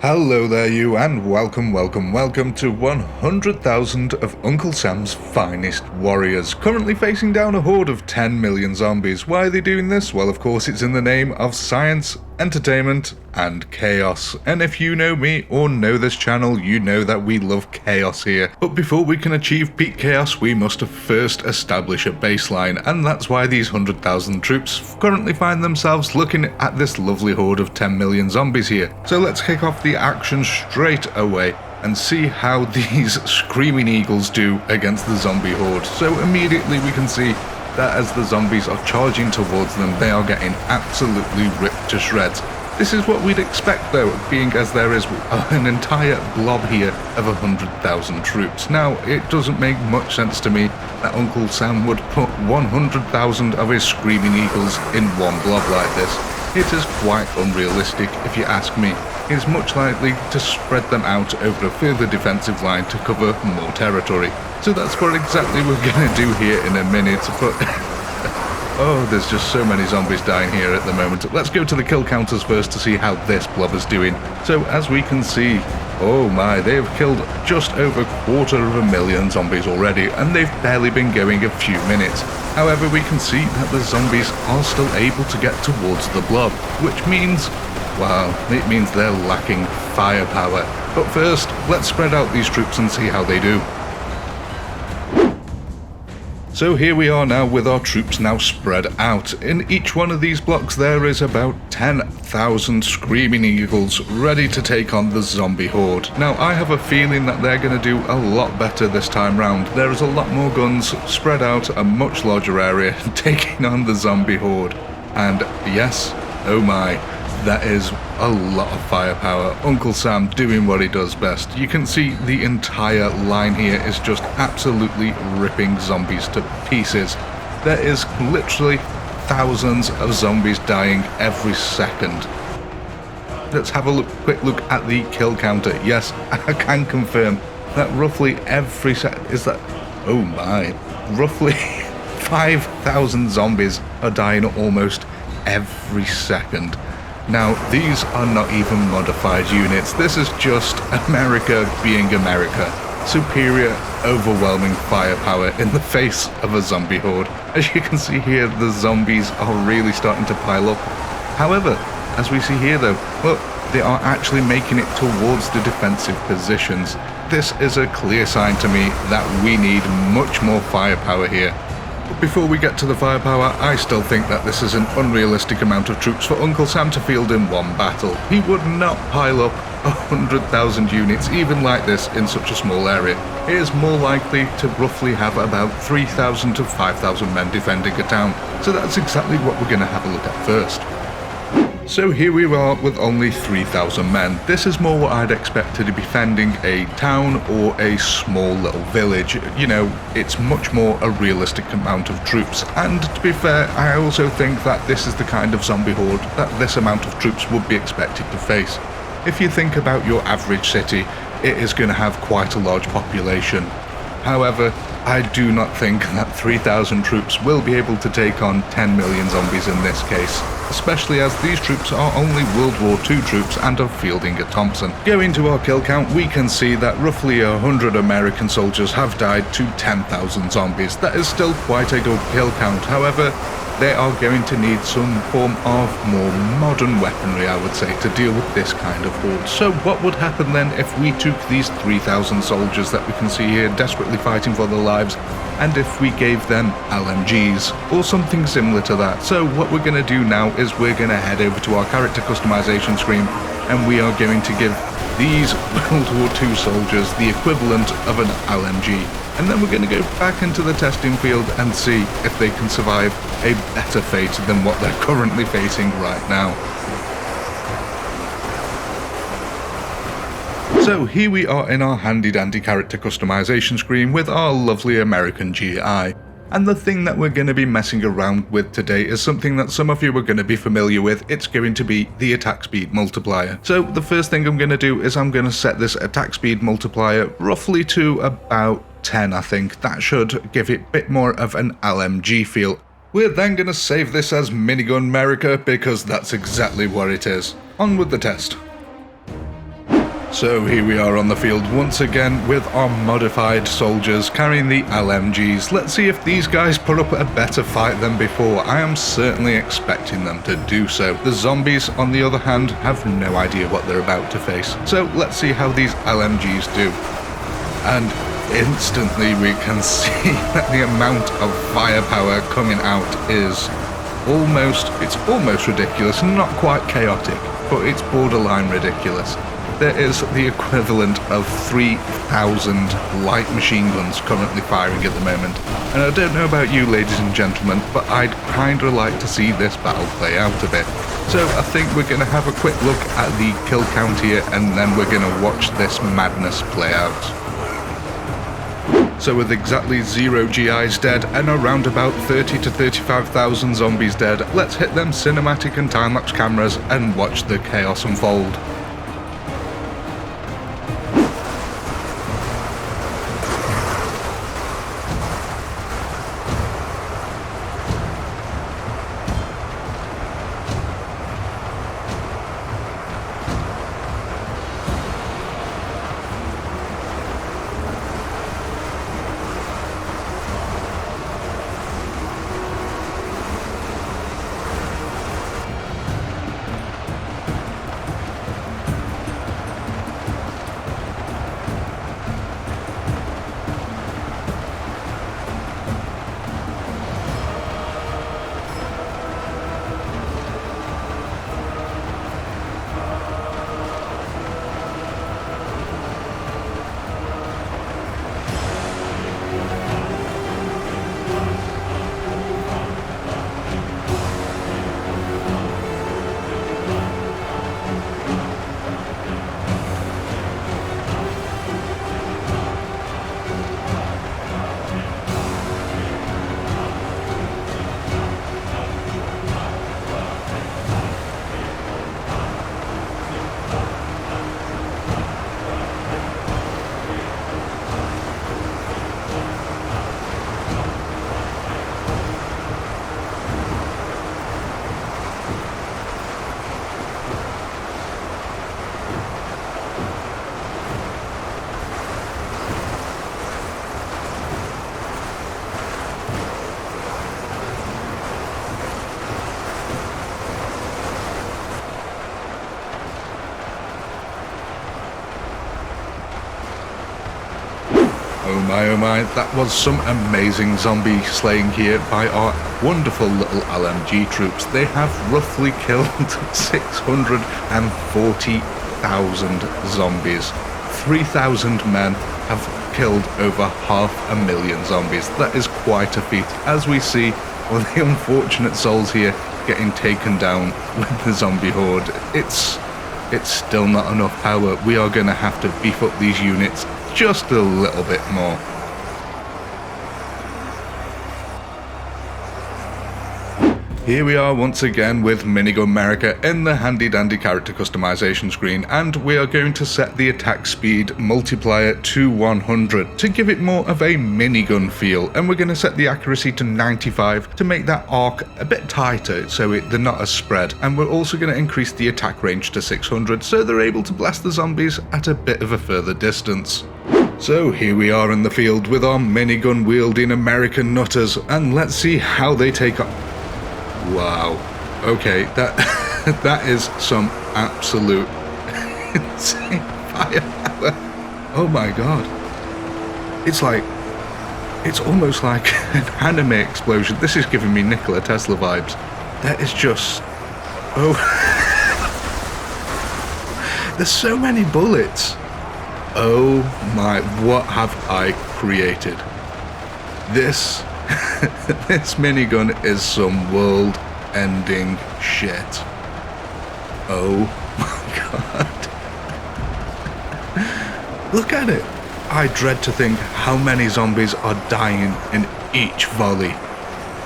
Hello there you, and welcome to 100,000 of Uncle Sam's finest warriors, currently facing down a horde of 10 million zombies. Why are they doing this? Well, of course it's in the name of science, entertainment, and chaos. And if you know me or know this channel, you know that we love chaos here. But before we can achieve peak chaos, we must first establish a baseline, and that's why these 100,000 troops currently find themselves looking at this lovely horde of 10 million zombies here. So let's kick off the action straight away and see how these screaming eagles do against the zombie horde. So immediately we can see that as the zombies are charging towards them, they are getting absolutely ripped to shreds. This is what we'd expect though, being as there is an entire blob here of 100,000 troops. Now, it doesn't make much sense to me that Uncle Sam would put 100,000 of his screaming eagles in one blob like this. It is quite unrealistic if you ask me. He is much likely to spread them out over a further defensive line to cover more territory. So that's what exactly we're going to do here in a minute, but oh, there's just so many zombies dying here at the moment. Let's go to the kill counters first to see how this blubber's doing. So as we can see, oh my, they've killed just over 250,000 zombies already, and they've barely been going a few minutes. However, we can see that the zombies are still able to get towards the blob, which means, well, it means they're lacking firepower. But first, let's spread out these troops and see how they do. So here we are now with our troops now spread out. In each one of these blocks there is about 10,000 screaming eagles ready to take on the zombie horde. Now I have a feeling that they're going to do a lot better this time round. There is a lot more guns spread out a much larger area taking on the zombie horde. And yes, oh my, that is a lot of firepower. Uncle Sam doing what he does best. You can see the entire line here is just absolutely ripping zombies to pieces. There is literally thousands of zombies dying every second. Let's have a quick look at the kill counter. Yes, I can confirm that roughly every oh my, roughly 5,000 zombies are dying almost every second. Now, these are not even modified units. This is just America being America. Superior, overwhelming firepower in the face of a zombie horde. As you can see here, the zombies are really starting to pile up. However, as we see here though, look, they are actually making it towards the defensive positions. This is a clear sign to me that we need much more firepower here. Before we get to the firepower, I still think that this is an unrealistic amount of troops for Uncle Sam to field in one battle. He would not pile up 100,000 units even like this in such a small area. He is more likely to roughly have about 3,000 to 5,000 men defending a town. So that's exactly what we're going to have a look at first. So here we are with only 3,000 men. This is more what I'd expect to be defending a town or a small little village. You know, it's much more a realistic amount of troops. And to be fair, I also think that this is the kind of zombie horde that this amount of troops would be expected to face. If you think about your average city, it is going to have quite a large population. However, I do not think that 3,000 troops will be able to take on 10 million zombies in this case, especially as these troops are only World War II troops and are fielding a Thompson. Going to our kill count, we can see that roughly 100 American soldiers have died to 10,000 zombies. That is still quite a good kill count. However, they are going to need some form of more modern weaponry, I would say, to deal with this kind of horde. So what would happen then if we took these 3,000 soldiers that we can see here desperately fighting for their lives, and if we gave them LMGs or something similar to that? So what we're going to do now is we're going to head over to our character customization screen, and we are going to give these World War II soldiers the equivalent of an LMG. And then we're going to go back into the testing field and see if they can survive a better fate than what they're currently facing right now. So here we are in our handy dandy character customization screen with our lovely American GI. And the thing that we're going to be messing around with today is something that some of you are going to be familiar with. It's going to be the attack speed multiplier. So the first thing I'm going to do is I'm going to set this attack speed multiplier roughly to about 10, I think. That should give it a bit more of an LMG feel. We're then going to save this as Minigun America because that's exactly what it is. On with the test. So here we are on the field once again with our modified soldiers carrying the LMGs. Let's see if these guys put up a better fight than before. I am certainly expecting them to do so. The zombies, on the other hand, have no idea what they're about to face. So let's see how these LMGs do. And instantly we can see that the amount of firepower coming out is almost ridiculous. Not quite chaotic, but it's borderline ridiculous. There is the equivalent of 3,000 light machine guns currently firing at the moment. And I don't know about you, ladies and gentlemen, but I'd kinda like to see this battle play out a bit. So I think we're going to have a quick look at the kill count here, and then we're going to watch this madness play out. So with exactly 0 GIs dead and around about 30 to 35,000 zombies dead, let's hit them cinematic and time-lapse cameras and watch the chaos unfold. Oh my, that was some amazing zombie slaying here by our wonderful little LMG troops. They have roughly killed 640,000 zombies. 3,000 men have killed over 500,000 zombies. That is quite a feat. As we see, well, the unfortunate souls here getting taken down with the zombie horde. It's still not enough power. We are going to have to beef up these units just a little bit more. Here we are once again with Minigun America in the handy dandy character customization screen, and we are going to set the attack speed multiplier to 100 to give it more of a minigun feel, and we're going to set the accuracy to 95 to make that arc a bit tighter so they're not as spread, and we're also going to increase the attack range to 600 so they're able to blast the zombies at a bit of a further distance. So here we are in the field with our minigun wielding American nutters, and let's see how they take on. Wow, okay, that is some absolute insane firepower. Oh my god. It's almost like an anime explosion. This is giving me Nikola Tesla vibes. That is just, oh. There's so many bullets. Oh my, what have I created? This this minigun is some world-ending shit. Oh my god. Look at it. I dread to think how many zombies are dying in each volley.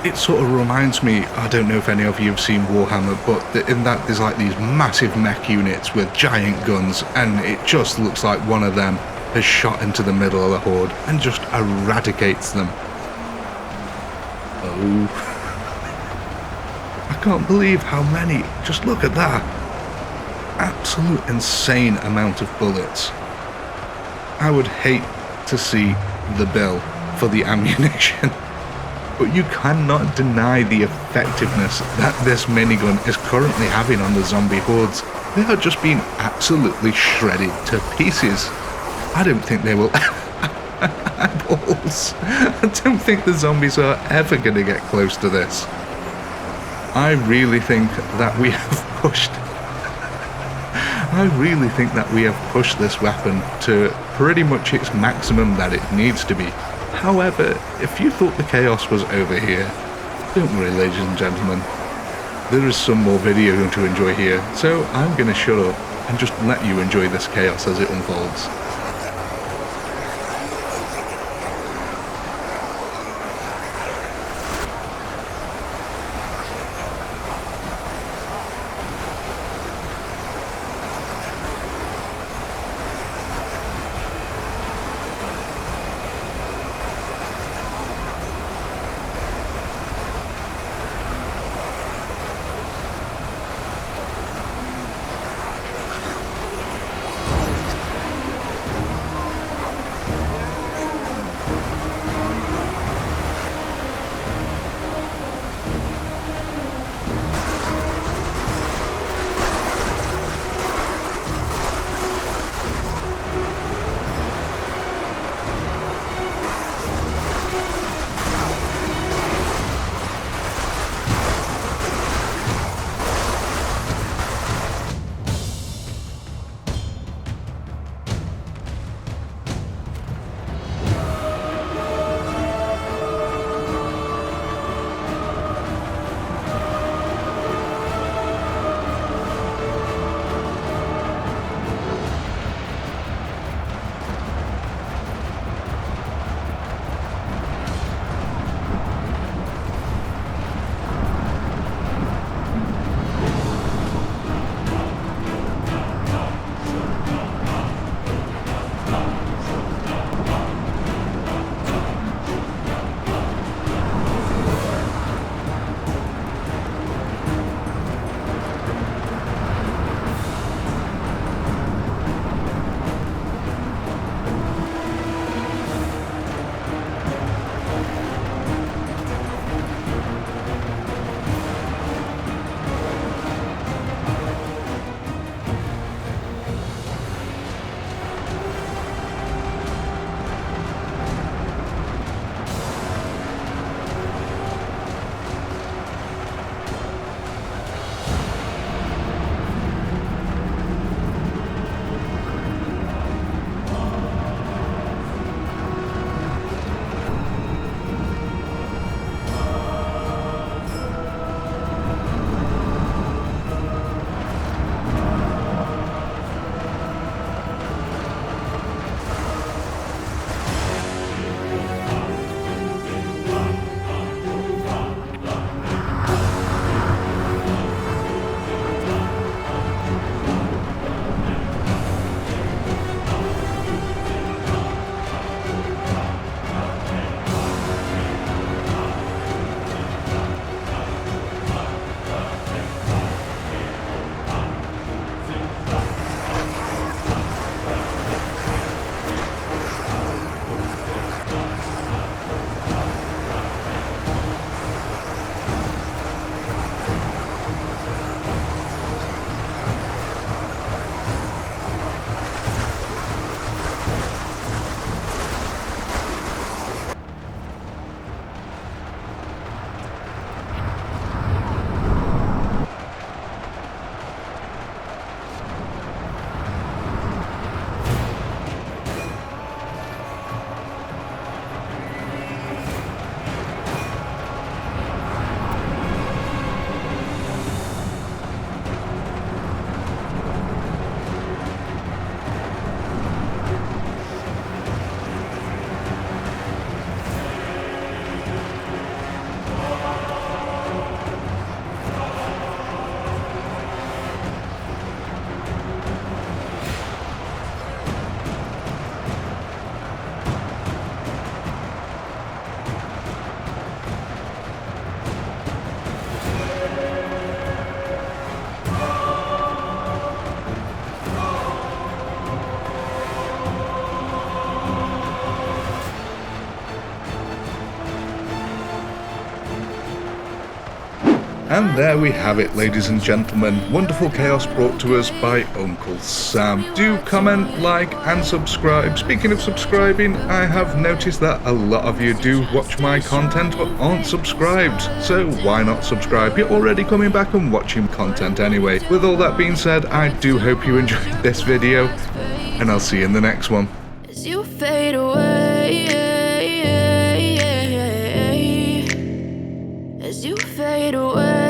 It sort of reminds me, I don't know if any of you have seen Warhammer, but in that there's like these massive mech units with giant guns, and it just looks like one of them has shot into the middle of the horde and just eradicates them. Oh, I can't believe how many. Just look at that. absolute insane amount of bullets. I would hate to see the bill for the ammunition, but you cannot deny the effectiveness that this minigun is currently having on the zombie hordes. They are just being absolutely shredded to pieces. I don't think they will eyeballs. I don't think the zombies are ever going to get close to this. I really think that we have pushed this weapon to pretty much its maximum that it needs to be. However, if you thought the chaos was over here, don't worry, ladies and gentlemen. There is some more video to enjoy here, so I'm going to shut up and just let you enjoy this chaos as it unfolds. And there we have it, ladies and gentlemen. Wonderful chaos brought to us by Uncle Sam. Do comment, like, and subscribe. Speaking of subscribing, I have noticed that a lot of you do watch my content but aren't subscribed. So why not subscribe? You're already coming back and watching content anyway. With all that being said, I do hope you enjoyed this video, and I'll see you in the next one. As you fade away, as you fade away.